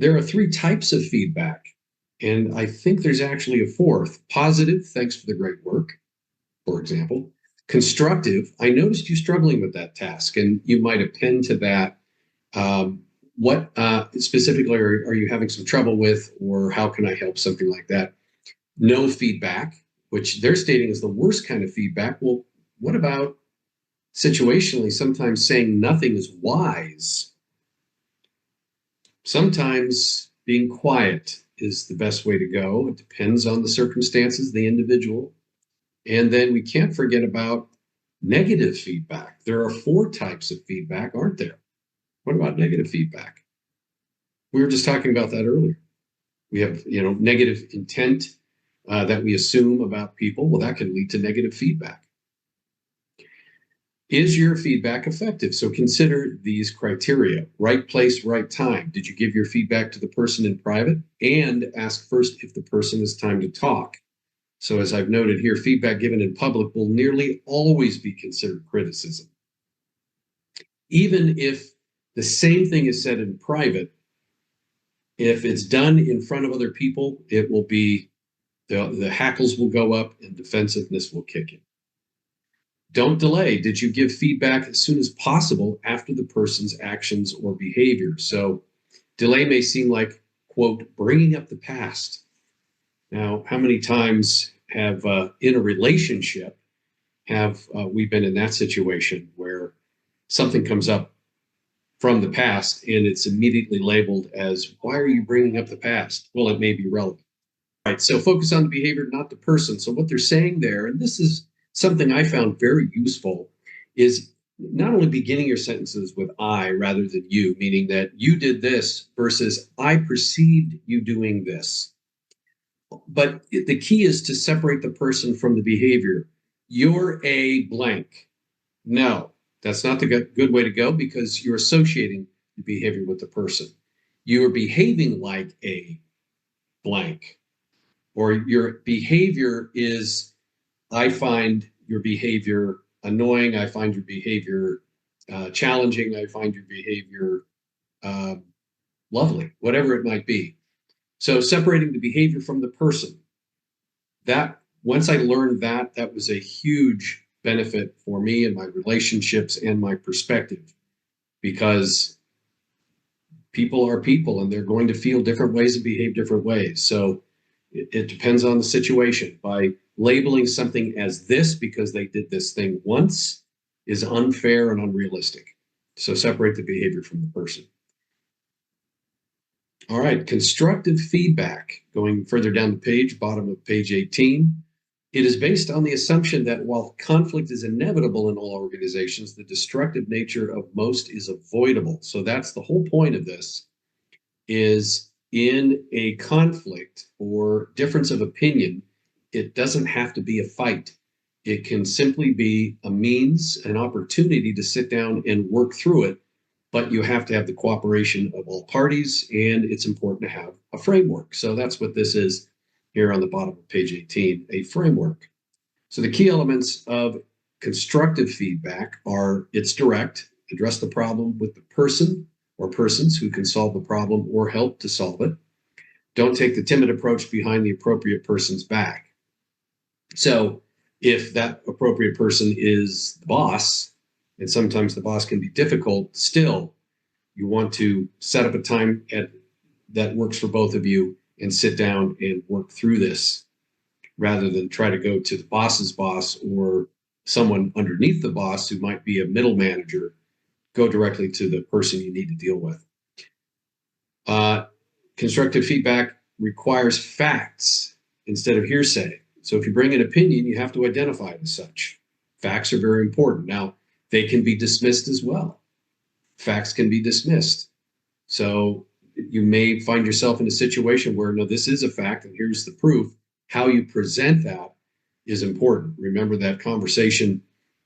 There are three types of feedback, and I think there's actually a fourth. Positive, thanks for the great work, for example. Constructive, I noticed you struggling with that task, and you might append to that. What specifically are you having some trouble with, or how can I help, something like that? No feedback, which they're stating is the worst kind of feedback. Well, what about situationally? Sometimes saying nothing is wise. Sometimes being quiet is the best way to go. It depends on the circumstances, the individual. And then we can't forget about negative feedback. There are four types of feedback, aren't there? What about negative feedback? We were just talking about that earlier. We have, negative intent that we assume about people. Well, that can lead to negative feedback. Is your feedback effective? So consider these criteria. Right place, right time. Did you give your feedback to the person in private? And ask first if the person has time to talk. So as I've noted here, feedback given in public will nearly always be considered criticism. Even if the same thing is said in private, if it's done in front of other people, it will be, the hackles will go up and defensiveness will kick in. Don't delay. Did you give feedback as soon as possible after the person's actions or behavior? So delay may seem like, quote, bringing up the past. Now, how many times have in a relationship have we been in that situation where something comes up from the past and it's immediately labeled as, why are you bringing up the past? Well, it may be relevant. Right. So focus on the behavior, not the person. So what they're saying there, and this is something I found very useful, is not only beginning your sentences with I rather than you, meaning that you did this versus I perceived you doing this. But the key is to separate the person from the behavior. You're a blank. No, that's not the good way to go, because you're associating the behavior with the person. You are behaving like a blank, or your behavior is, I find your behavior annoying, I find your behavior challenging, I find your behavior lovely, whatever it might be. So separating the behavior from the person, that once I learned that, that was a huge benefit for me and my relationships and my perspective, because people are people and they're going to feel different ways and behave different ways. So it depends on the situation. By labeling something as this because they did this thing once is unfair and unrealistic. So separate the behavior from the person. All right, constructive feedback. Going further down the page, bottom of page 18. It is based on the assumption that while conflict is inevitable in all organizations, the destructive nature of most is avoidable. So that's the whole point of this, is in a conflict or difference of opinion, it doesn't have to be a fight. It can simply be a means, an opportunity to sit down and work through it, but you have to have the cooperation of all parties, and it's important to have a framework. So that's what this is here on the bottom of page 18, a framework. So the key elements of constructive feedback are: it's direct, address the problem with the person or persons who can solve the problem or help to solve it. Don't take the timid approach behind the appropriate person's back. So if that appropriate person is the boss, and sometimes the boss can be difficult, still, you want to set up a time that works for both of you and sit down and work through this, rather than try to go to the boss's boss or someone underneath the boss who might be a middle manager. Go directly to the person you need to deal with. Constructive feedback requires facts instead of hearsay. So if you bring an opinion, you have to identify it as such. Facts are very important. Now, they can be dismissed as well. Facts can be dismissed. So you may find yourself in a situation where, no, this is a fact and here's the proof. How you present that is important. Remember that conversation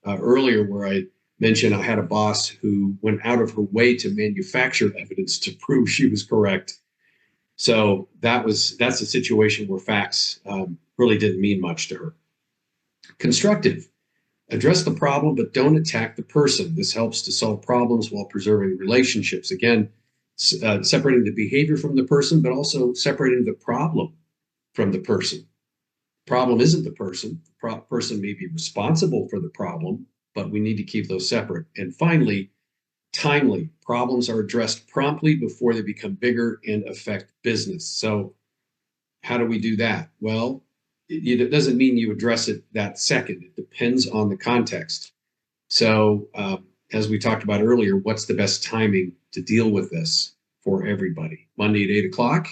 earlier where I mentioned I had a boss who went out of her way to manufacture evidence to prove she was correct. So that's a situation where facts really didn't mean much to her. Constructive. Address the problem, but don't attack the person. This helps to solve problems while preserving relationships. Again, separating the behavior from the person, but also separating the problem from the person. Problem isn't the person. The person may be responsible for the problem, but we need to keep those separate. And finally, timely. Problems are addressed promptly before they become bigger and affect business. So how do we do that? Well, it doesn't mean you address it that second. It depends on the context. So as we talked about earlier, what's the best timing to deal with this for everybody? Monday at 8 o'clock?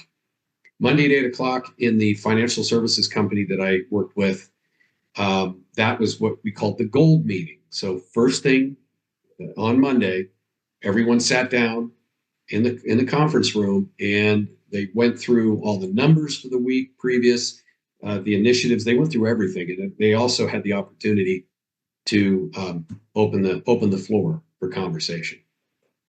Monday at 8 o'clock in the financial services company that I worked with, that was what we called the gold meeting. So first thing on Monday, everyone sat down in the conference room and they went through all the numbers for the week previous, the initiatives. They went through everything, and they also had the opportunity to open the floor for conversation.